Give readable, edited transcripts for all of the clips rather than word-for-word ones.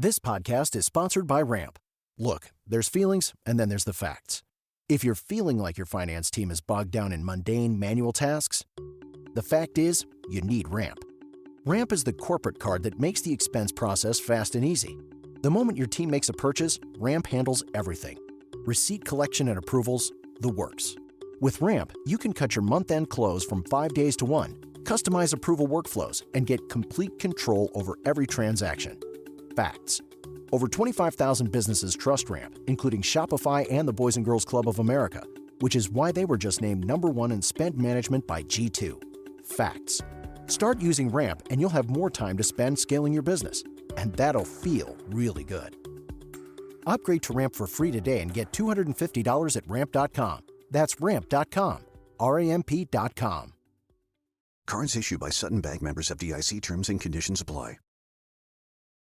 This podcast is sponsored by Ramp. Look, there's feelings, and then there's the facts. If you're feeling like your finance team is bogged down in mundane manual tasks, the fact is, you need Ramp. Ramp is the corporate card that makes the expense process fast and easy. The moment your team makes a purchase, Ramp handles everything. Receipt collection and approvals, the works. With Ramp, you can cut your month-end close from 5 days to 1, customize approval workflows, and get complete control over every transaction. Facts. Over 25,000 businesses trust Ramp, including Shopify and the Boys and Girls Club of America, which is why they were just named #1 in spend management by G2. Facts. Start using Ramp and you'll have more time to spend scaling your business. And that'll feel really good. Upgrade to Ramp for free today and get $250 at ramp.com. That's ramp.com. ramp.com. Cards issued by Sutton Bank, members FDIC. Terms and conditions apply.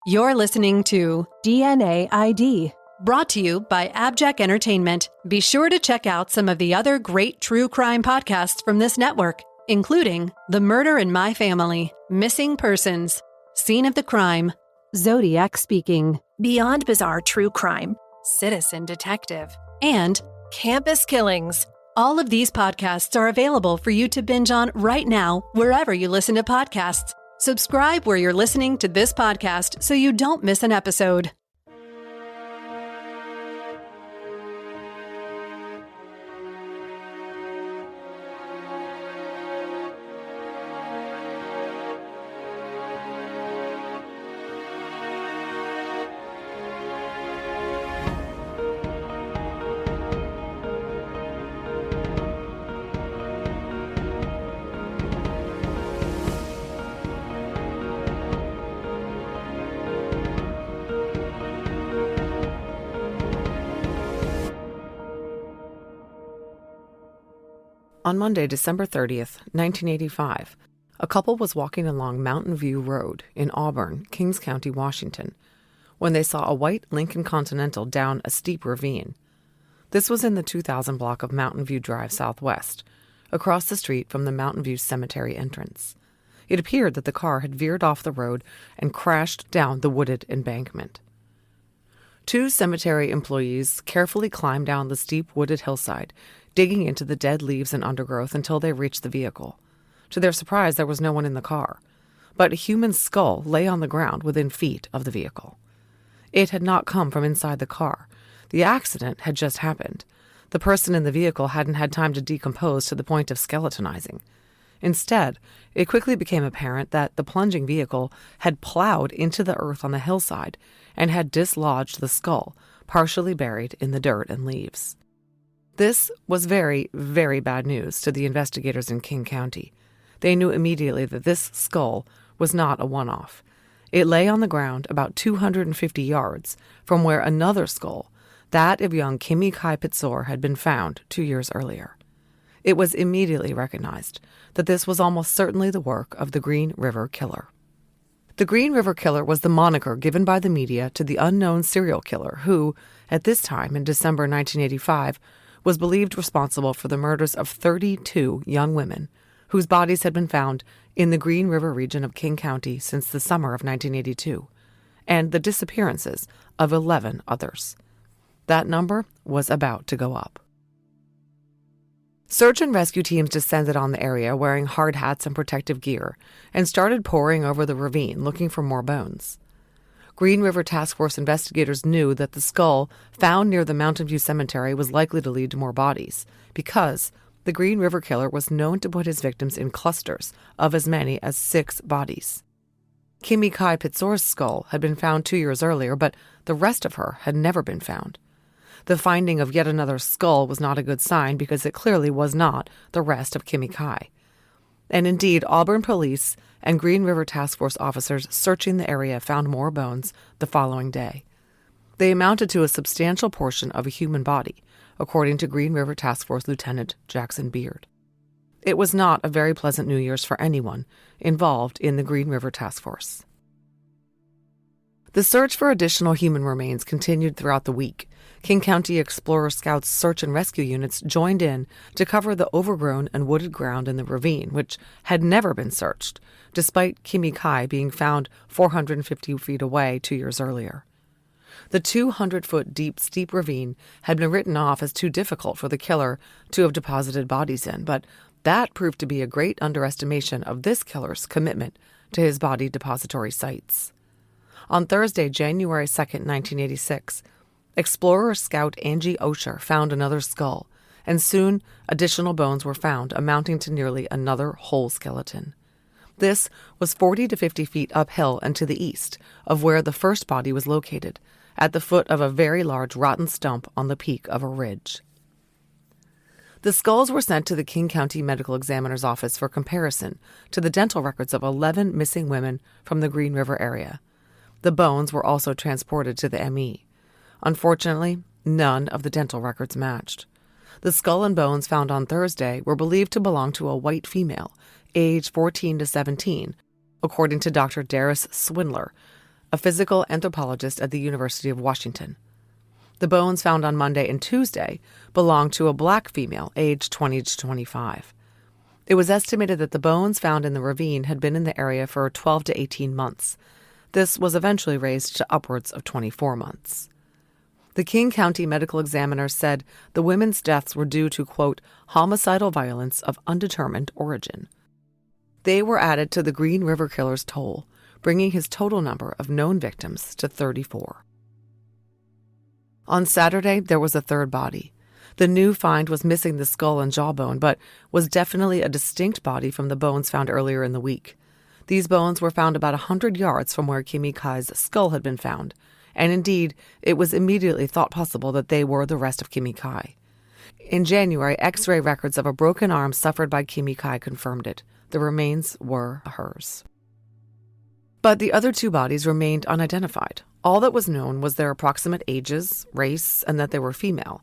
You're listening to DNA ID, brought to you by AbJack Entertainment. Be sure to check out some of the other great true crime podcasts from this network, including The Murder in My Family, Missing Persons, Scene of the Crime, Zodiac Speaking, Beyond Bizarre True Crime, Citizen Detective, and Campus Killings. All of these podcasts are available for you to binge on right now, wherever you listen to podcasts. Subscribe where you're listening to this podcast so you don't miss an episode. On Monday, December 30th, 1985, a couple was walking along Mountain View Road in Auburn, Kings County, Washington, when they saw a white Lincoln Continental down a steep ravine. This was in the 2000 block of Mountain View Drive Southwest, across the street from the Mountain View Cemetery entrance. It appeared that the car had veered off the road and crashed down the wooded embankment. Two cemetery employees carefully climbed down the steep wooded hillside, digging into the dead leaves and undergrowth until they reached the vehicle. To their surprise, there was no one in the car, but a human skull lay on the ground within feet of the vehicle. It had not come from inside the car. The accident had just happened. The person in the vehicle hadn't had time to decompose to the point of skeletonizing. Instead, it quickly became apparent that the plunging vehicle had plowed into the earth on the hillside and had dislodged the skull, partially buried in the dirt and leaves. This was very, very bad news to the investigators in King County. They knew immediately that this skull was not a one-off. It lay on the ground about 250 yards from where another skull, that of young Kimmy Kai Pitzor, had been found 2 years earlier. It was immediately recognized that this was almost certainly the work of the Green River Killer. The Green River Killer was the moniker given by the media to the unknown serial killer who, at this time in December 1985, was believed responsible for the murders of 32 young women whose bodies had been found in the Green River region of King County since the summer of 1982, and the disappearances of 11 others. That number was about to go up. Search and rescue teams descended on the area wearing hard hats and protective gear and started pouring over the ravine looking for more bones. Green River Task Force investigators knew that the skull found near the Mountain View Cemetery was likely to lead to more bodies because the Green River Killer was known to put his victims in clusters of as many as 6 bodies. Kimmy Kai Pitzor's skull had been found 2 years earlier, but the rest of her had never been found. The finding of yet another skull was not a good sign because it clearly was not the rest of Kimmy Kai. And indeed, Auburn police and Green River Task Force officers searching the area found more bones the following day. They amounted to a substantial portion of a human body, according to Green River Task Force Lieutenant Jackson Beard. It was not a very pleasant New Year's for anyone involved in the Green River Task Force. The search for additional human remains continued throughout the week. King County Explorer Scouts search and rescue units joined in to cover the overgrown and wooded ground in the ravine, which had never been searched, despite Kimi Kai being found 450 feet away 2 years earlier. The 200-foot deep, steep ravine had been written off as too difficult for the killer to have deposited bodies in, but that proved to be a great underestimation of this killer's commitment to his body depository sites. On Thursday, January 2, 1986, Explorer Scout Angie Osher found another skull, and soon additional bones were found, amounting to nearly another whole skeleton. This was 40 to 50 feet uphill and to the east of where the first body was located, at the foot of a very large rotten stump on the peak of a ridge. The skulls were sent to the King County Medical Examiner's office for comparison to the dental records of 11 missing women from the Green River area. The bones were also transported to the ME. Unfortunately, none of the dental records matched. The skull and bones found on Thursday were believed to belong to a white female, age 14 to 17, according to Dr. Darius Swindler, a physical anthropologist at the University of Washington. The bones found on Monday and Tuesday belonged to a black female, age 20 to 25. It was estimated that the bones found in the ravine had been in the area for 12 to 18 months. This was eventually raised to upwards of 24 months. The King County Medical Examiner said the women's deaths were due to, quote, homicidal violence of undetermined origin. They were added to the Green River Killer's toll, bringing his total number of known victims to 34. On Saturday, there was a third body. The new find was missing the skull and jawbone, but was definitely a distinct body from the bones found earlier in the week. These bones were found about 100 yards from where Kimi Kai's skull had been found, and indeed, it was immediately thought possible that they were the rest of Kimi Kai. In January, X-ray records of a broken arm suffered by Kimi Kai confirmed it. The remains were hers. But the other two bodies remained unidentified. All that was known was their approximate ages, race, and that they were female,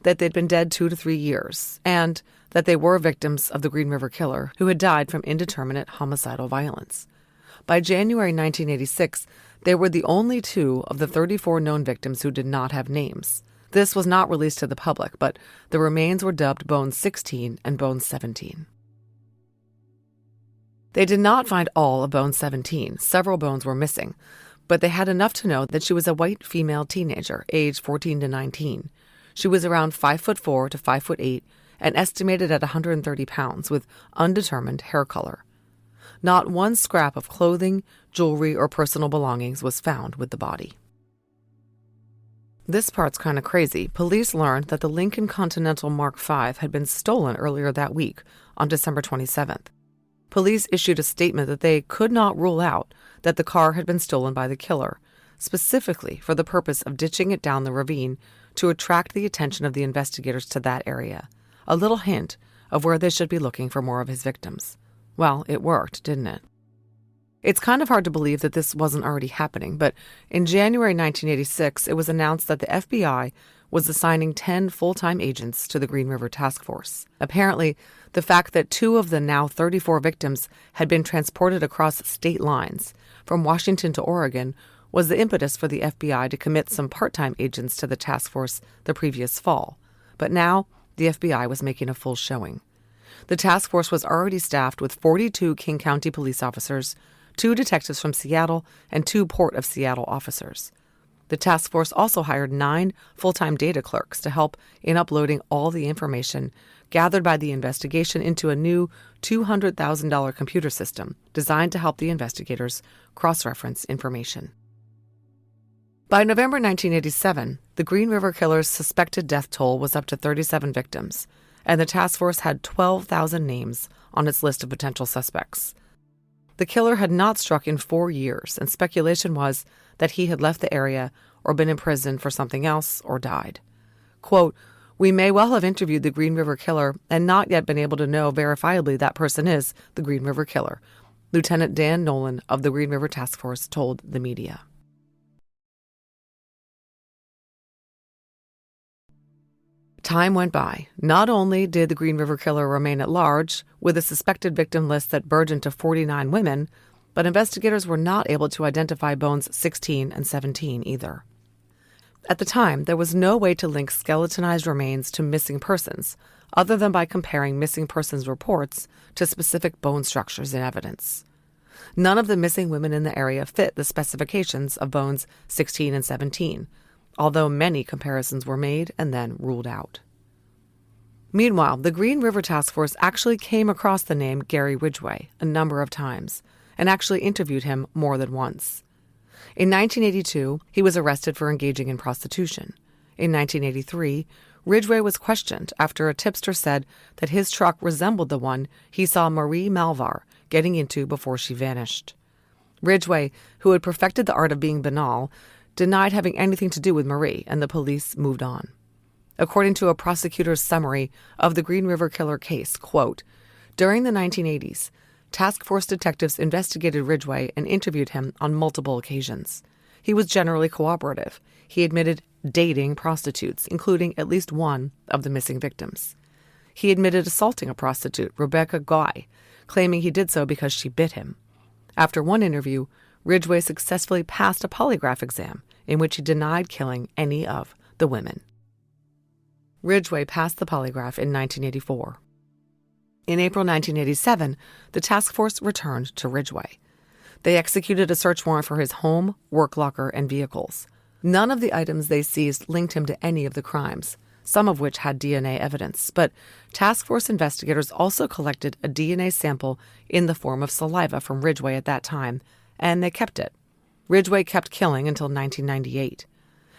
that they'd been dead 2 to 3 years, and that they were victims of the Green River Killer who had died from indeterminate homicidal violence. By January 1986, they were the only 2 of the 34 known victims who did not have names. This was not released to the public, but the remains were dubbed Bones 16 and Bones 17. They did not find all of Bones 17. Several bones were missing, but they had enough to know that she was a white female teenager, aged 14 to 19. She was around 5'4" to 5'8", and estimated at 130 pounds, with undetermined hair color. Not one scrap of clothing, jewelry, or personal belongings was found with the body. This part's kind of crazy. Police learned that the Lincoln Continental Mark V had been stolen earlier that week, on December 27th. Police issued a statement that they could not rule out that the car had been stolen by the killer, specifically for the purpose of ditching it down the ravine to attract the attention of the investigators to that area, a little hint of where they should be looking for more of his victims. Well, it worked, didn't it? It's kind of hard to believe that this wasn't already happening, but in January 1986, it was announced that the FBI was assigning 10 full-time agents to the Green River Task Force. Apparently, the fact that 2 of the now 34 victims had been transported across state lines, from Washington to Oregon, was the impetus for the FBI to commit some part-time agents to the task force the previous fall. But now, the FBI was making a full showing. The task force was already staffed with 42 King County police officers, 2 detectives from Seattle, and 2 Port of Seattle officers. The task force also hired 9 full-time data clerks to help in uploading all the information gathered by the investigation into a new $200,000 computer system designed to help the investigators cross-reference information. By November 1987, the Green River Killer's suspected death toll was up to 37 victims, and the task force had 12,000 names on its list of potential suspects. The killer had not struck in 4 years, and speculation was that he had left the area or been imprisoned for something else or died. Quote, "We may well have interviewed the Green River Killer and not yet been able to know verifiably that person is the Green River Killer," Lieutenant Dan Nolan of the Green River Task Force told the media. Time went by. Not only did the Green River Killer remain at large, with a suspected victim list that burgeoned to 49 women, But investigators were not able to identify bones 16 and 17 either. At the time, there was no way to link skeletonized remains to missing persons, other than by comparing missing persons reports to specific bone structures and evidence. None of the missing women in the area fit the specifications of bones 16 and 17, although many comparisons were made and then ruled out. Meanwhile, the Green River Task Force actually came across the name Gary Ridgway a number of times and actually interviewed him more than once. In 1982, he was arrested for engaging in prostitution. In 1983, Ridgway was questioned after a tipster said that his truck resembled the one he saw Marie Malvar getting into before she vanished. Ridgway, who had perfected the art of being banal, denied having anything to do with Marie, and the police moved on. According to a prosecutor's summary of the Green River Killer case, quote, during the 1980s, task force detectives investigated Ridgway and interviewed him on multiple occasions. He was generally cooperative. He admitted dating prostitutes, including at least one of the missing victims. He admitted assaulting a prostitute, Rebecca Guy, claiming he did so because she bit him. After one interview, Ridgway successfully passed a polygraph exam in which he denied killing any of the women. Ridgway passed the polygraph in 1984. In April 1987, the task force returned to Ridgway. They executed a search warrant for his home, work locker, and vehicles. None of the items they seized linked him to any of the crimes, some of which had DNA evidence, but task force investigators also collected a DNA sample in the form of saliva from Ridgway at that time, and they kept it. Ridgway kept killing until 1998.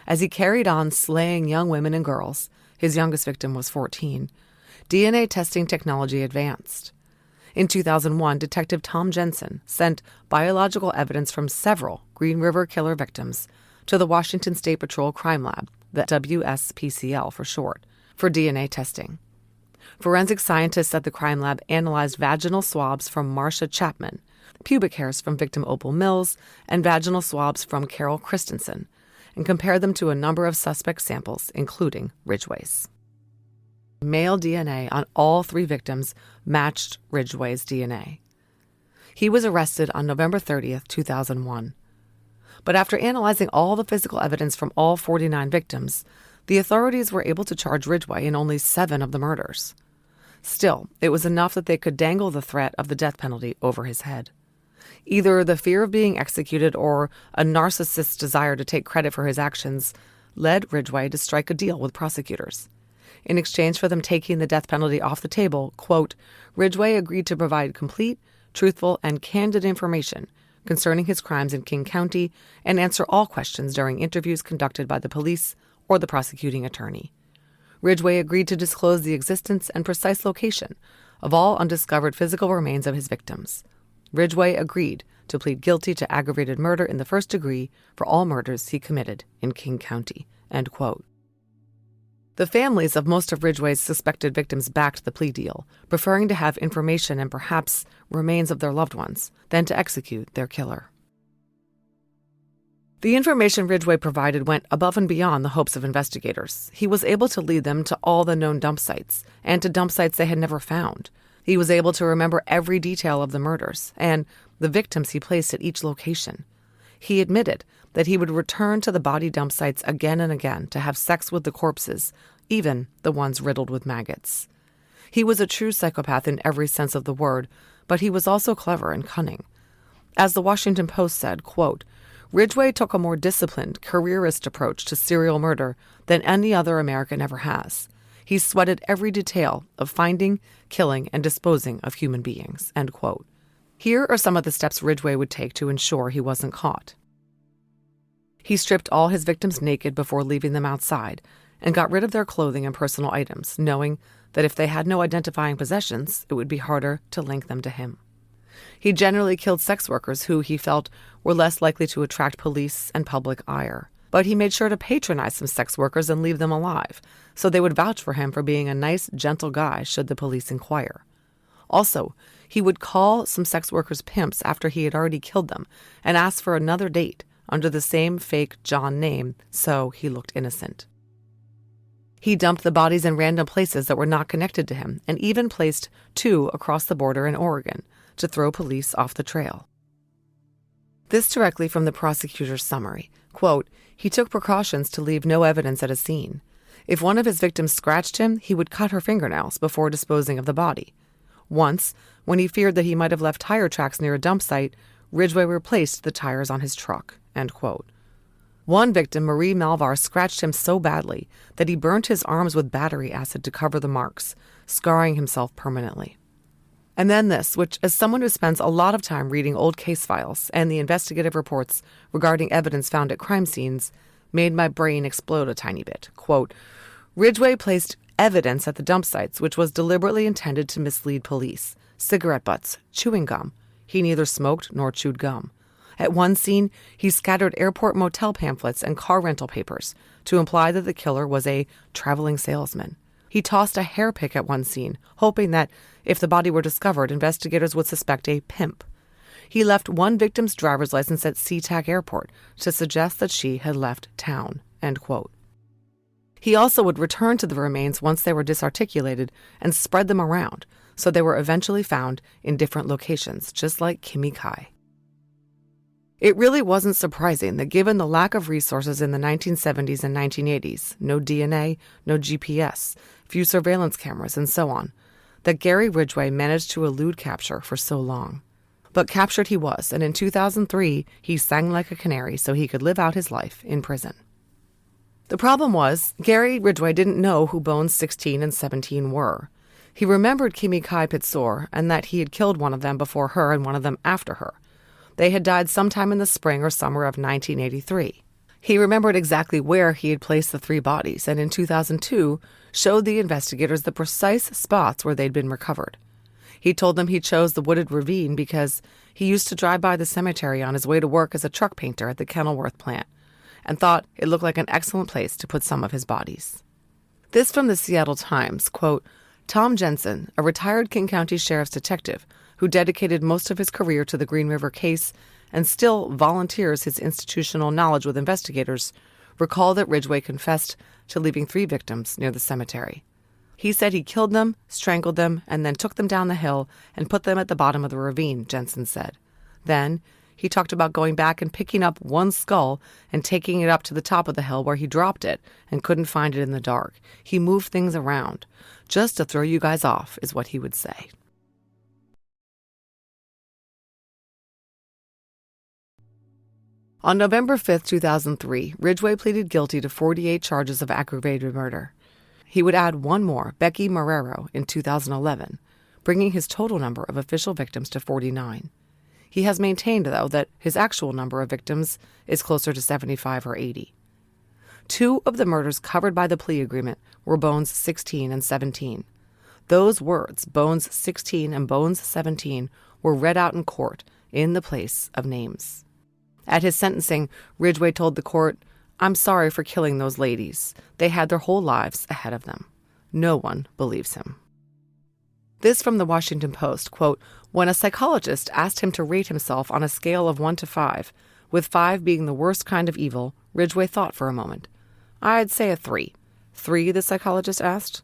As he carried on slaying young women and girls, his youngest victim was 14, DNA testing technology advanced. In 2001, Detective Tom Jensen sent biological evidence from several Green River Killer victims to the Washington State Patrol Crime Lab, the WSPCL for short, for DNA testing. Forensic scientists at the crime lab analyzed vaginal swabs from Marcia Chapman, pubic hairs from victim Opal Mills, and vaginal swabs from Carol Christensen, and compared them to a number of suspect samples, including Ridgway's. Male DNA on all three victims matched Ridgway's DNA. He was arrested on November 30th, 2001. But after analyzing all the physical evidence from all 49 victims, the authorities were able to charge Ridgway in only 7 of the murders. Still, it was enough that they could dangle the threat of the death penalty over his head. Either the fear of being executed or a narcissist's desire to take credit for his actions led Ridgway to strike a deal with prosecutors. In exchange for them taking the death penalty off the table, quote, Ridgway agreed to provide complete, truthful, and candid information concerning his crimes in King County and answer all questions during interviews conducted by the police or the prosecuting attorney. Ridgway agreed to disclose the existence and precise location of all undiscovered physical remains of his victims. Ridgway agreed to plead guilty to aggravated murder in the first degree for all murders he committed in King County, end quote. The families of most of Ridgway's suspected victims backed the plea deal, preferring to have information and perhaps remains of their loved ones than to execute their killer. The information Ridgway provided went above and beyond the hopes of investigators. He was able to lead them to all the known dump sites, and to dump sites they had never found. He was able to remember every detail of the murders, and the victims he placed at each location. He admitted that he would return to the body dump sites again and again to have sex with the corpses, even the ones riddled with maggots. He was a true psychopath in every sense of the word, but he was also clever and cunning. As the Washington Post said, quote, Ridgway took a more disciplined, careerist approach to serial murder than any other American ever has. He sweated every detail of finding, killing, and disposing of human beings, end quote. Here are some of the steps Ridgway would take to ensure he wasn't caught. He stripped all his victims naked before leaving them outside and got rid of their clothing and personal items, knowing that if they had no identifying possessions, it would be harder to link them to him. He generally killed sex workers who he felt were less likely to attract police and public ire. But he made sure to patronize some sex workers and leave them alive, so they would vouch for him for being a nice, gentle guy should the police inquire. Also, he would call some sex workers pimps after he had already killed them and ask for another date under the same fake John name, so he looked innocent. He dumped the bodies in random places that were not connected to him, and even placed 2 across the border in Oregon to throw police off the trail. This directly from the prosecutor's summary. Quote, he took precautions to leave no evidence at a scene. If one of his victims scratched him, he would cut her fingernails before disposing of the body. Once, when he feared that he might have left tire tracks near a dump site, Ridgway replaced the tires on his truck. End quote. One victim, Marie Malvar, scratched him so badly that he burnt his arms with battery acid to cover the marks, scarring himself permanently. And then this, which, as someone who spends a lot of time reading old case files and the investigative reports regarding evidence found at crime scenes, made my brain explode a tiny bit. Quote, Ridgway placed evidence at the dump sites which was deliberately intended to mislead police. Cigarette butts, chewing gum. He neither smoked nor chewed gum. At one scene, he scattered airport motel pamphlets and car rental papers to imply that the killer was a traveling salesman. He tossed a hair pick at one scene, hoping that, if the body were discovered, investigators would suspect a pimp. He left one victim's driver's license at SeaTac Airport to suggest that she had left town. End quote. He also would return to the remains once they were disarticulated and spread them around, so they were eventually found in different locations, just like Kimmy Kai. It really wasn't surprising that given the lack of resources in the 1970s and 1980s, no DNA, no GPS, few surveillance cameras, and so on, that Gary Ridgway managed to elude capture for so long. But captured he was, and in 2003, he sang like a canary so he could live out his life in prison. The problem was, Gary Ridgway didn't know who Bones 16 and 17 were. He remembered Kimmy Kai Pitsor and that he had killed one of them before her and one of them after her. They had died sometime in the spring or summer of 1983. He remembered exactly where he had placed the three bodies, and in 2002 showed the investigators the precise spots where they'd been recovered. He told them he chose the wooded ravine because he used to drive by the cemetery on his way to work as a truck painter at the Kenilworth plant, and thought it looked like an excellent place to put some of his bodies. This from the Seattle Times, quote, Tom Jensen, a retired King County Sheriff's detective who dedicated most of his career to the Green River case and still volunteers his institutional knowledge with investigators, recalled that Ridgway confessed to leaving three victims near the cemetery. He said he killed them, strangled them, and then took them down the hill and put them at the bottom of the ravine, Jensen said. Then he talked about going back and picking up one skull and taking it up to the top of the hill where he dropped it and couldn't find it in the dark. He moved things around. Just to throw you guys off, is what he would say. On November 5, 2003, Ridgway pleaded guilty to 48 charges of aggravated murder. He would add one more, Becky Marrero, in 2011, bringing his total number of official victims to 49. He has maintained, though, that his actual number of victims is closer to 75 or 80. Two of the murders covered by the plea agreement were Bones 16 and 17. Those words, Bones 16 and Bones 17, were read out in court in the place of names. At his sentencing, Ridgway told the court, I'm sorry for killing those ladies. They had their whole lives ahead of them. No one believes him. This from the Washington Post, quote, when a psychologist asked him to rate himself on a scale of 1 to 5, with 5 being the worst kind of evil, Ridgway thought for a moment. I'd say a 3. 3, the psychologist asked.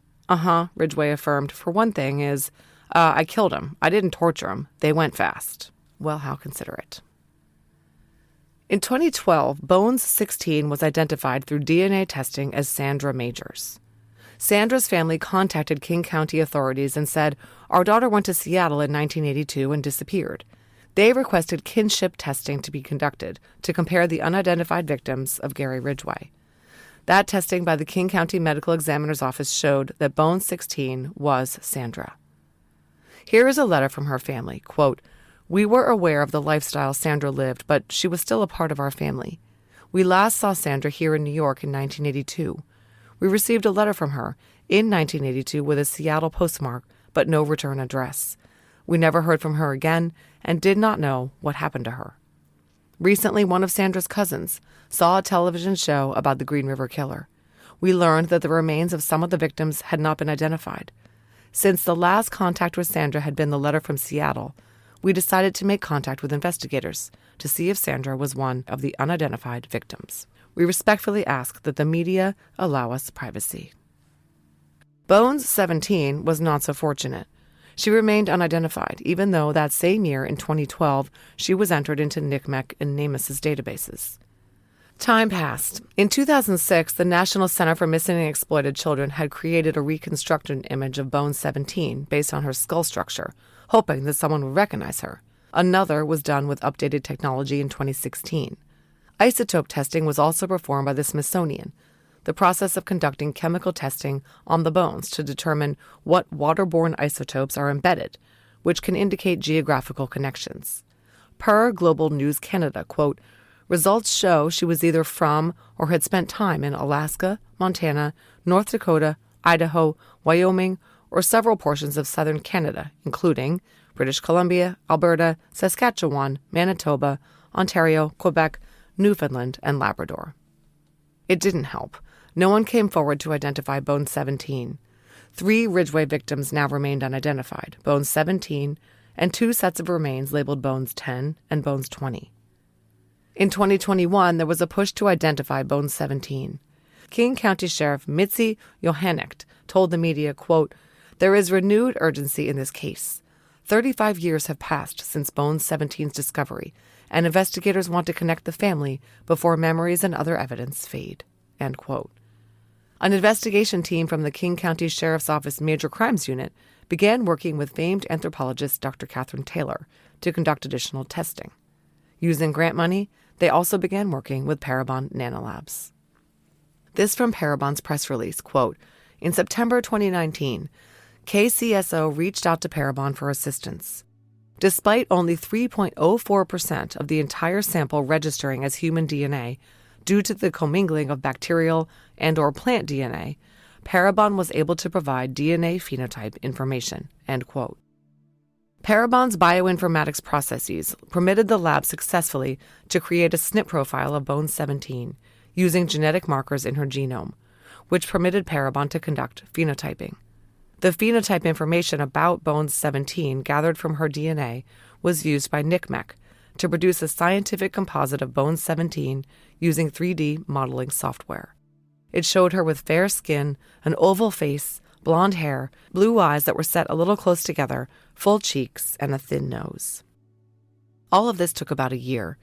Ridgway affirmed. For one thing is, I killed him. I didn't torture him. They went fast. Well, how considerate. In 2012, Bones 16 was identified through DNA testing as Sandra Majors. Sandra's family contacted King County authorities and said, our daughter went to Seattle in 1982 and disappeared. They requested kinship testing to be conducted to compare the unidentified victims of Gary Ridgway. That testing by the King County Medical Examiner's Office showed that Bones 16 was Sandra. Here is a letter from her family, quote, we were aware of the lifestyle Sandra lived, but she was still a part of our family. We last saw Sandra here in New York in 1982. We received a letter from her in 1982 with a Seattle postmark, but no return address. We never heard from her again and did not know what happened to her. Recently, one of Sandra's cousins saw a television show about the Green River Killer. We learned that the remains of some of the victims had not been identified. Since the last contact with Sandra had been the letter from Seattle, we decided to make contact with investigators to see if Sandra was one of the unidentified victims. We respectfully ask that the media allow us privacy. Bones 17 was not so fortunate. She remained unidentified, even though that same year, in 2012, she was entered into NCMEC and NamUs's databases. Time passed. In 2006, the National Center for Missing and Exploited Children had created a reconstructed image of Bone 17 based on her skull structure, hoping that someone would recognize her. Another was done with updated technology in 2016. Isotope testing was also performed by the Smithsonian, the process of conducting chemical testing on the bones to determine what waterborne isotopes are embedded, which can indicate geographical connections. Per Global News Canada, quote, results show she was either from or had spent time in Alaska, Montana, North Dakota, Idaho, Wyoming, or several portions of southern Canada, including British Columbia, Alberta, Saskatchewan, Manitoba, Ontario, Quebec, Newfoundland, and Labrador. It didn't help. No one came forward to identify Bone 17. 3 Ridgway victims now remained unidentified, Bone 17, and 2 sets of remains labeled Bones 10 and Bones 20. In 2021, there was a push to identify Bone 17. King County Sheriff Mitzi Johannecht told the media, quote, there is renewed urgency in this case. 35 years have passed since Bone 17's discovery, and investigators want to connect the family before memories and other evidence fade, end quote. An investigation team from the King County Sheriff's Office Major Crimes Unit began working with famed anthropologist Dr. Catherine Taylor to conduct additional testing. Using grant money, they also began working with Parabon Nanolabs. This from Parabon's press release, quote, in September 2019, KCSO reached out to Parabon for assistance. Despite only 3.04% of the entire sample registering as human DNA, due to the commingling of bacterial and or plant DNA, Parabon was able to provide DNA phenotype information, end quote. Parabon's bioinformatics processes permitted the lab successfully to create a SNP profile of Bone 17 using genetic markers in her genome, which permitted Parabon to conduct phenotyping. The phenotype information about Bone 17 gathered from her DNA was used by NCMEC to produce a scientific composite of Bone 17 using 3D modeling software. It showed her with fair skin, an oval face, blonde hair, blue eyes that were set a little close together, full cheeks, and a thin nose. All of this took about a year.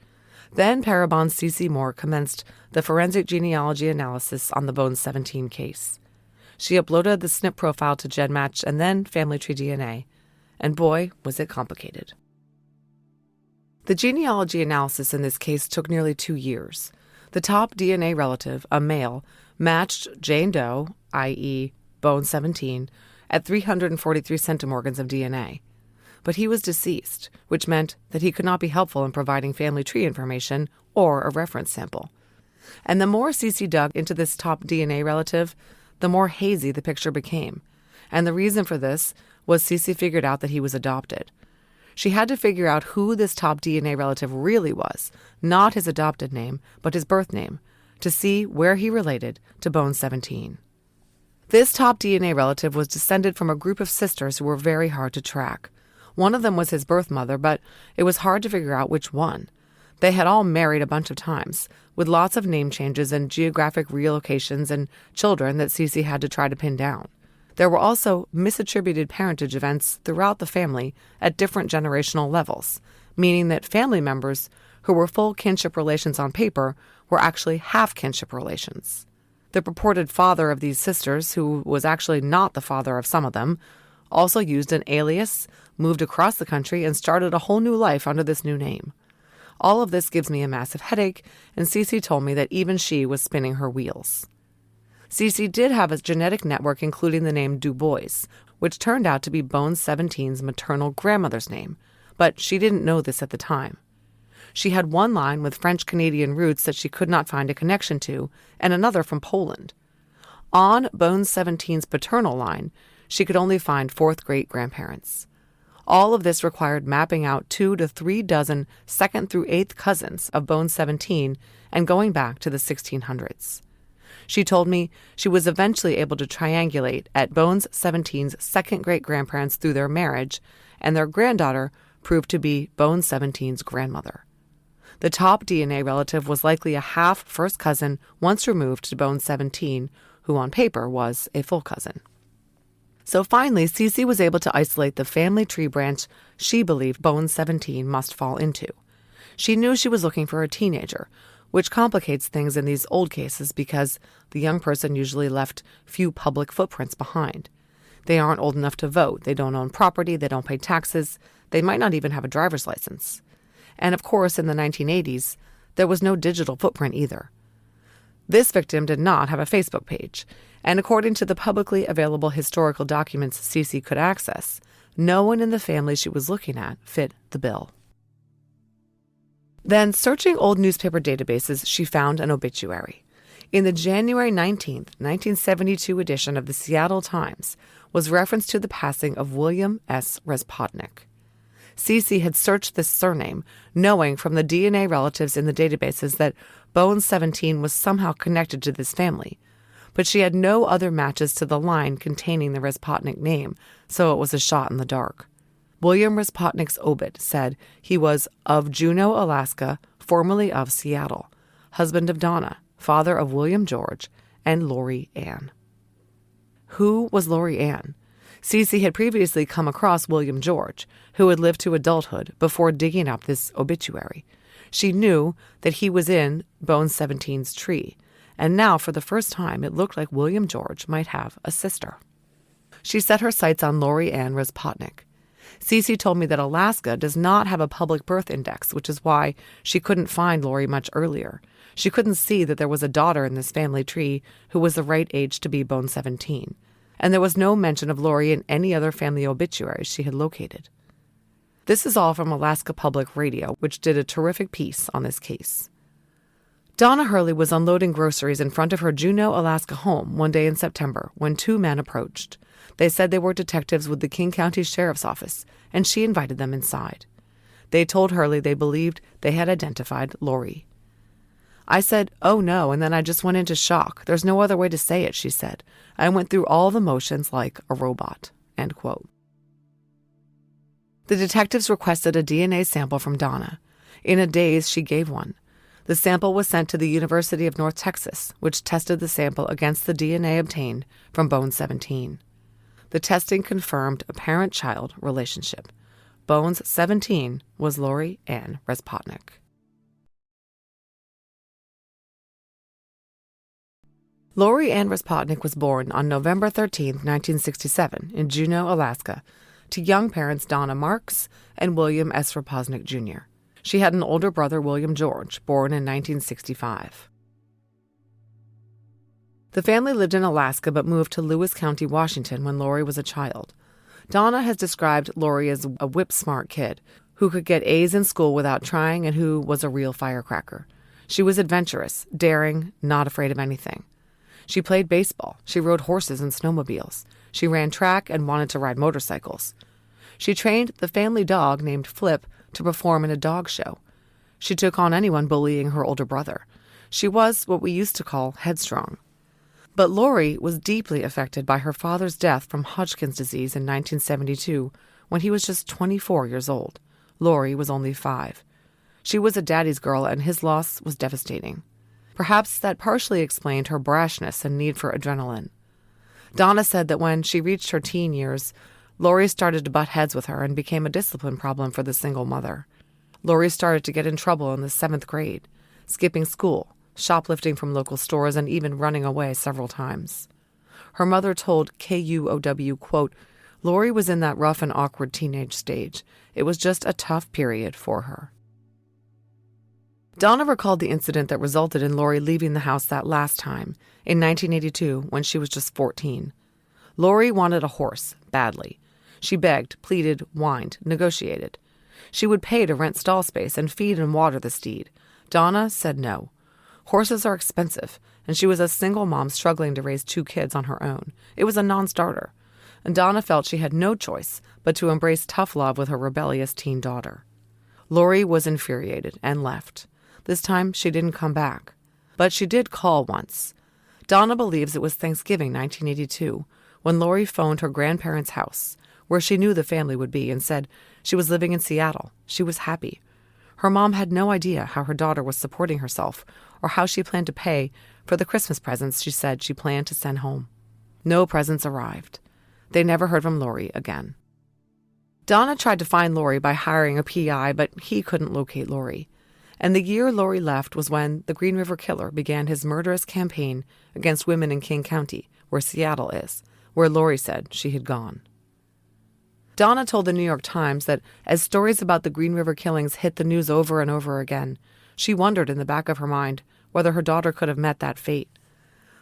Then Parabon's C.C. Moore commenced the forensic genealogy analysis on the Bone 17 case. She uploaded the SNP profile to GenMatch and then Family Tree DNA, and boy, was it complicated. The genealogy analysis in this case took nearly 2 years. The top DNA relative, a male, matched Jane Doe, i.e. Bone 17, at 343 centimorgans of DNA. But he was deceased, which meant that he could not be helpful in providing family tree information or a reference sample. And the more Cece dug into this top DNA relative, the more hazy the picture became. And the reason for this was Cece figured out that he was adopted. She had to figure out who this top DNA relative really was, not his adopted name, but his birth name, to see where he related to Bone 17. This top DNA relative was descended from a group of sisters who were very hard to track. One of them was his birth mother, but it was hard to figure out which one. They had all married a bunch of times, with lots of name changes and geographic relocations and children that Cece had to try to pin down. There were also misattributed parentage events throughout the family at different generational levels, meaning that family members who were full kinship relations on paper were actually half kinship relations. The purported father of these sisters, who was actually not the father of some of them, also used an alias, moved across the country, and started a whole new life under this new name. All of this gives me a massive headache, and Cece told me that even she was spinning her wheels. Cece did have a genetic network including the name Du Bois, which turned out to be Bone 17's maternal grandmother's name, but she didn't know this at the time. She had one line with French-Canadian roots that she could not find a connection to, and another from Poland. On Bone 17's paternal line, she could only find fourth great-grandparents. All of this required mapping out 2 to 3 dozen second through eighth cousins of Bone 17 and going back to the 1600s. She told me she was eventually able to triangulate at Bone 17's second great-grandparents through their marriage, and their granddaughter proved to be Bone 17's grandmother. The top DNA relative was likely a half first cousin once removed to Bone 17, who on paper was a full cousin. So finally, Cece was able to isolate the family tree branch she believed Bone 17 must fall into. She knew she was looking for a teenager, which complicates things in these old cases because the young person usually left few public footprints behind. They aren't old enough to vote, they don't own property, they don't pay taxes, they might not even have a driver's license. And of course, in the 1980s, there was no digital footprint either. This victim did not have a Facebook page, and according to the publicly available historical documents Cece could access, no one in the family she was looking at fit the bill. Then, searching old newspaper databases, she found an obituary. In the January 19, 1972 edition of the Seattle Times was reference to the passing of William S. Razpotnik. Cece had searched this surname, knowing from the DNA relatives in the databases that Bone 17 was somehow connected to this family, but she had no other matches to the line containing the Razpotnik name, so it was a shot in the dark. William Razpotnik's obit said he was of Juneau, Alaska, formerly of Seattle, husband of Donna, father of William George, and Lori Anne. Who was Lori Anne? Cece had previously come across William George, who had lived to adulthood before digging up this obituary. She knew that he was in Bone 17's tree, and now for the first time it looked like William George might have a sister. She set her sights on Lori Anne Razpotnik. Cece told me that Alaska does not have a public birth index, which is why she couldn't find Lori much earlier. She couldn't see that there was a daughter in this family tree who was the right age to be Bone 17. And there was no mention of Lori in any other family obituaries she had located. This is all from Alaska Public Radio, which did a terrific piece on this case. Donna Hurley was unloading groceries in front of her Juneau, Alaska home one day in September when two men approached. They said they were detectives with the King County Sheriff's Office, and she invited them inside. They told Hurley they believed they had identified Lori. I said, "Oh no," and then I just went into shock. There's no other way to say it, she said. I went through all the motions like a robot, end quote. The detectives requested a DNA sample from Donna. In a daze, she gave one. The sample was sent to the University of North Texas, which tested the sample against the DNA obtained from Bone 17. The testing confirmed a parent-child relationship. Bones 17 was Lori Anne Razpotnik. Lori Anne Razpotnik was born on November 13, 1967, in Juneau, Alaska, to young parents Donna Marks and William S. Razpotnik, Jr. She had an older brother, William George, born in 1965. The family lived in Alaska but moved to Lewis County, Washington when Lori was a child. Donna has described Lori as a whip-smart kid who could get A's in school without trying and who was a real firecracker. She was adventurous, daring, not afraid of anything. She played baseball. She rode horses and snowmobiles. She ran track and wanted to ride motorcycles. She trained the family dog named Flip to perform in a dog show. She took on anyone bullying her older brother. She was what we used to call headstrong. But Lori was deeply affected by her father's death from Hodgkin's disease in 1972 when he was just 24 years old. Lori was only 5. She was a daddy's girl, and his loss was devastating. Perhaps that partially explained her brashness and need for adrenaline. Donna said that when she reached her teen years, Lori started to butt heads with her and became a discipline problem for the single mother. Lori started to get in trouble in the 7th grade, skipping school, shoplifting from local stores, and even running away several times. Her mother told KUOW, quote, "Lori was in that rough and awkward teenage stage. It was just a tough period for her." Donna recalled the incident that resulted in Lori leaving the house that last time, in 1982, when she was just 14. Lori wanted a horse, badly. She begged, pleaded, whined, negotiated. She would pay to rent stall space and feed and water the steed. Donna said no. Horses are expensive, and she was a single mom struggling to raise 2 kids on her own. It was a non-starter, and Donna felt she had no choice but to embrace tough love with her rebellious teen daughter. Lori was infuriated and left. This time, she didn't come back. But she did call once. Donna believes it was Thanksgiving 1982 when Lori phoned her grandparents' house, where she knew the family would be, and said she was living in Seattle. She was happy. Her mom had no idea how her daughter was supporting herself or how she planned to pay for the Christmas presents she said she planned to send home. No presents arrived. They never heard from Lori again. Donna tried to find Lori by hiring a PI, but he couldn't locate Lori. And the year Lori left was when the Green River Killer began his murderous campaign against women in King County, where Seattle is, where Lori said she had gone. Donna told the New York Times that as stories about the Green River killings hit the news over and over again, she wondered in the back of her mind whether her daughter could have met that fate.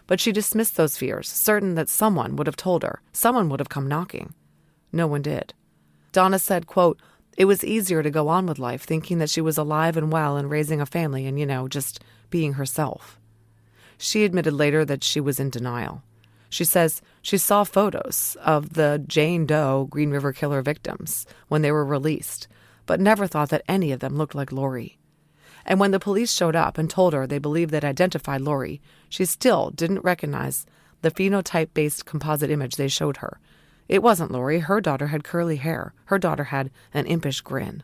But she dismissed those fears, certain that someone would have told her, someone would have come knocking. No one did. Donna said, quote, "It was easier to go on with life thinking that she was alive and well and raising a family and, just being herself." She admitted later that she was in denial. She says she saw photos of the Jane Doe Green River Killer victims when they were released, but never thought that any of them looked like Lori. And when the police showed up and told her they believed they'd identified Lori, she still didn't recognize the phenotype-based composite image they showed her. It wasn't Lori. Her daughter had curly hair. Her daughter had an impish grin.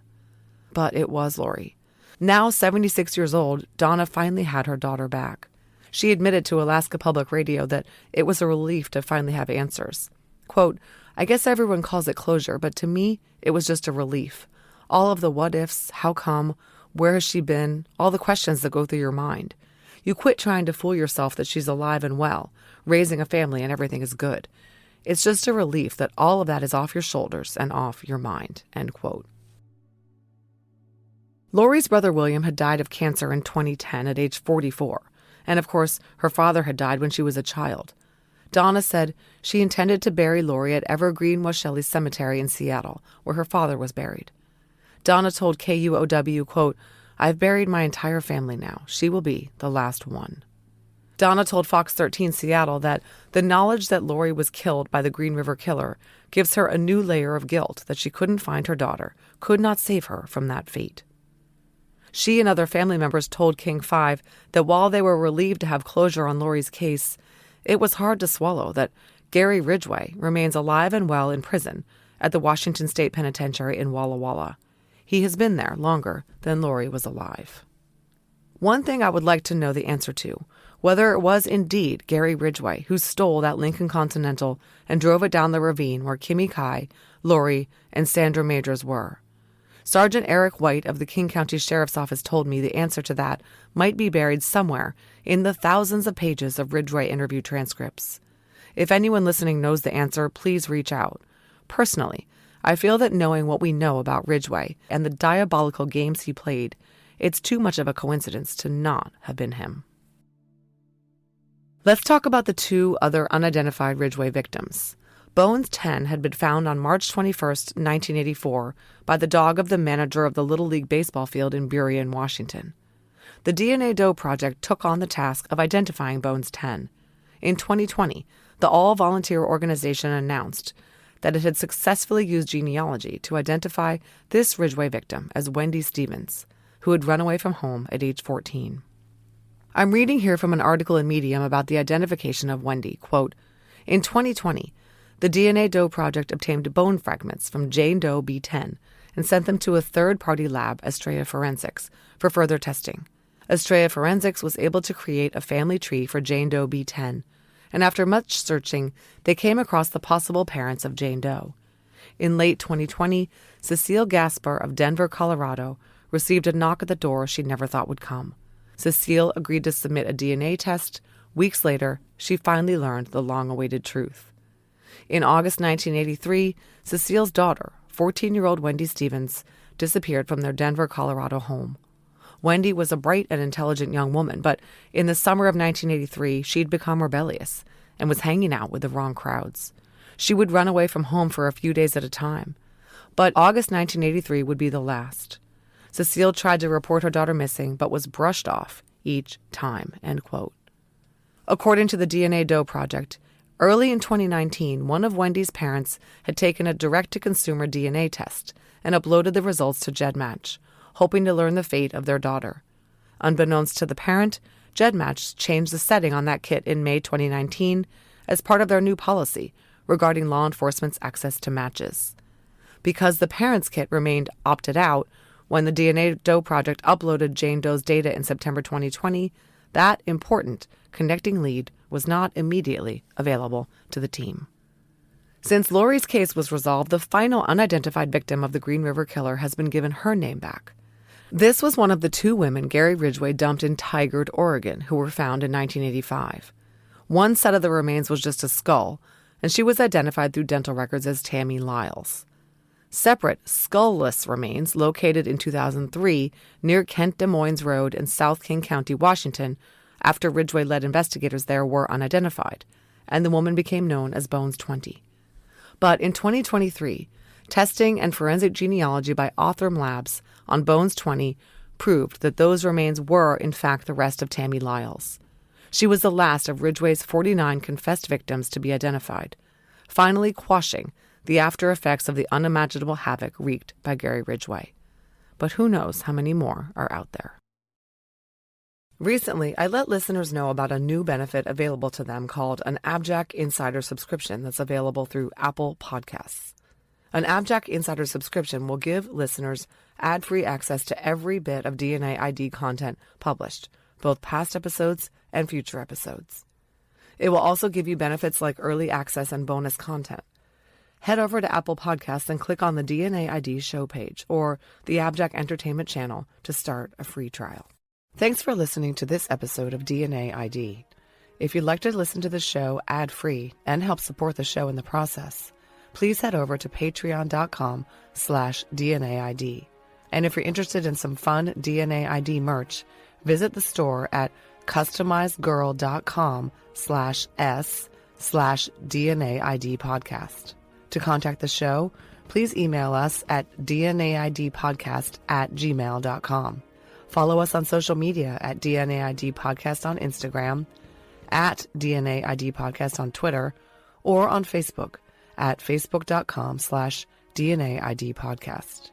But it was Lori. Now 76 years old, Donna finally had her daughter back. She admitted to Alaska Public Radio that it was a relief to finally have answers. Quote, "I guess everyone calls it closure, but to me, it was just a relief. All of the what ifs, how come, where has she been, all the questions that go through your mind. You quit trying to fool yourself that she's alive and well, raising a family and everything is good. It's just a relief that all of that is off your shoulders and off your mind," end quote. Lori's brother William had died of cancer in 2010 at age 44. And of course, her father had died when she was a child. Donna said she intended to bury Lori at Evergreen Washelli Cemetery in Seattle, where her father was buried. Donna told KUOW, quote, "I've buried my entire family now. She will be the last one." Donna told Fox 13 Seattle that the knowledge that Lori was killed by the Green River Killer gives her a new layer of guilt that she couldn't find her daughter, could not save her from that fate. She and other family members told King 5 that while they were relieved to have closure on Lori's case, it was hard to swallow that Gary Ridgway remains alive and well in prison at the Washington State Penitentiary in Walla Walla. He has been there longer than Lori was alive. One thing I would like to know the answer to, whether it was indeed Gary Ridgway who stole that Lincoln Continental and drove it down the ravine where Kimmy Kai, Lori, and Sandra Majors were. Sergeant Eric White of the King County Sheriff's Office told me the answer to that might be buried somewhere in the thousands of pages of Ridgway interview transcripts. If anyone listening knows the answer, please reach out. Personally, I feel that knowing what we know about Ridgway and the diabolical games he played, it's too much of a coincidence to not have been him. Let's talk about the two other unidentified Ridgway victims. Bones 10 had been found on March 21, 1984, by the dog of the manager of the Little League baseball field in Burien, Washington. The DNA Doe Project took on the task of identifying Bones 10. In 2020, the all-volunteer organization announced that it had successfully used genealogy to identify this Ridgway victim as Wendy Stevens, who had run away from home at age 14. I'm reading here from an article in Medium about the identification of Wendy. Quote, "In 2020, the DNA Doe Project obtained bone fragments from Jane Doe B10 and sent them to a third-party lab, Astrea Forensics, for further testing. Astrea Forensics was able to create a family tree for Jane Doe B10, and after much searching, they came across the possible parents of Jane Doe. In late 2020, Cecile Gasper of Denver, Colorado, received a knock at the door she never thought would come. Cecile agreed to submit a DNA test. Weeks later, she finally learned the long-awaited truth. In August 1983, Cecile's daughter, 14-year-old Wendy Stevens, disappeared from their Denver, Colorado home. Wendy was a bright and intelligent young woman, but in the summer of 1983, she'd become rebellious and was hanging out with the wrong crowds. She would run away from home for a few days at a time. But August 1983 would be the last. Cecile tried to report her daughter missing, but was brushed off each time," end quote. According to the DNA Doe Project, early in 2019, one of Wendy's parents had taken a direct-to-consumer DNA test and uploaded the results to GEDmatch, hoping to learn the fate of their daughter. Unbeknownst to the parent, GEDmatch changed the setting on that kit in May 2019 as part of their new policy regarding law enforcement's access to matches. Because the parent's kit remained opted out when the DNA Doe Project uploaded Jane Doe's data in September 2020, that important connecting lead was not immediately available to the team. Since Lori's case was resolved, the final unidentified victim of the Green River killer has been given her name back. This was one of the 2 women Gary Ridgway dumped in Tigard, Oregon, who were found in 1985. One set of the remains was just a skull, and she was identified through dental records as Tammy Lyles. Separate, skull-less remains located in 2003 near Kent Des Moines Road in South King County, Washington, after Ridgway led investigators there, were unidentified, and the woman became known as Bones 20. But in 2023, testing and forensic genealogy by Othram Labs on Bones 20 proved that those remains were, in fact, the rest of Tammy Lyles. She was the last of Ridgway's 49 confessed victims to be identified, finally quashing the after effects of the unimaginable havoc wreaked by Gary Ridgway. But who knows how many more are out there. Recently, I let listeners know about a new benefit available to them called an AbJack Insider subscription that's available through Apple Podcasts. An AbJack Insider subscription will give listeners ad-free access to every bit of DNA ID content published, both past episodes and future episodes. It will also give you benefits like early access and bonus content. Head over to Apple Podcasts and click on the DNA ID show page or the AbJack Entertainment channel to start a free trial. Thanks for listening to this episode of DNA ID. If you'd like to listen to the show ad-free and help support the show in the process, please head over to patreon.com/DNAID. And if you're interested in some fun DNA ID merch, visit the store at customizedgirl.com/s/DNAID podcast. To contact the show, please email us at dnaidpodcast@gmail.com. Follow us on social media at DNAID Podcast on Instagram, at DNAID Podcast on Twitter, or on Facebook at facebook.com/DNAID Podcast.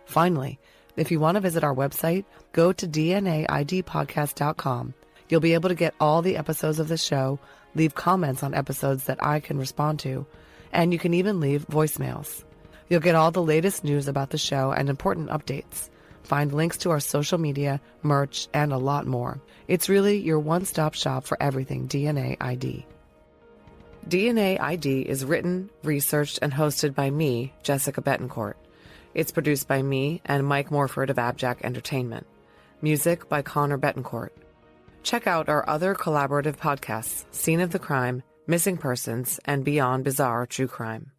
Finally, if you want to visit our website, go to dnaidpodcast.com. You'll be able to get all the episodes of the show, leave comments on episodes that I can respond to, and you can even leave voicemails. You'll get all the latest news about the show and important updates. Find links to our social media, merch, and a lot more. It's really your one-stop shop for everything DNA ID. DNA ID is written, researched, and hosted by me, Jessica Betancourt. It's produced by me and Mike Morford of AbJack Entertainment. Music by Connor Betancourt. Check out our other collaborative podcasts, Scene of the Crime, Missing Persons, and Beyond Bizarre True Crime.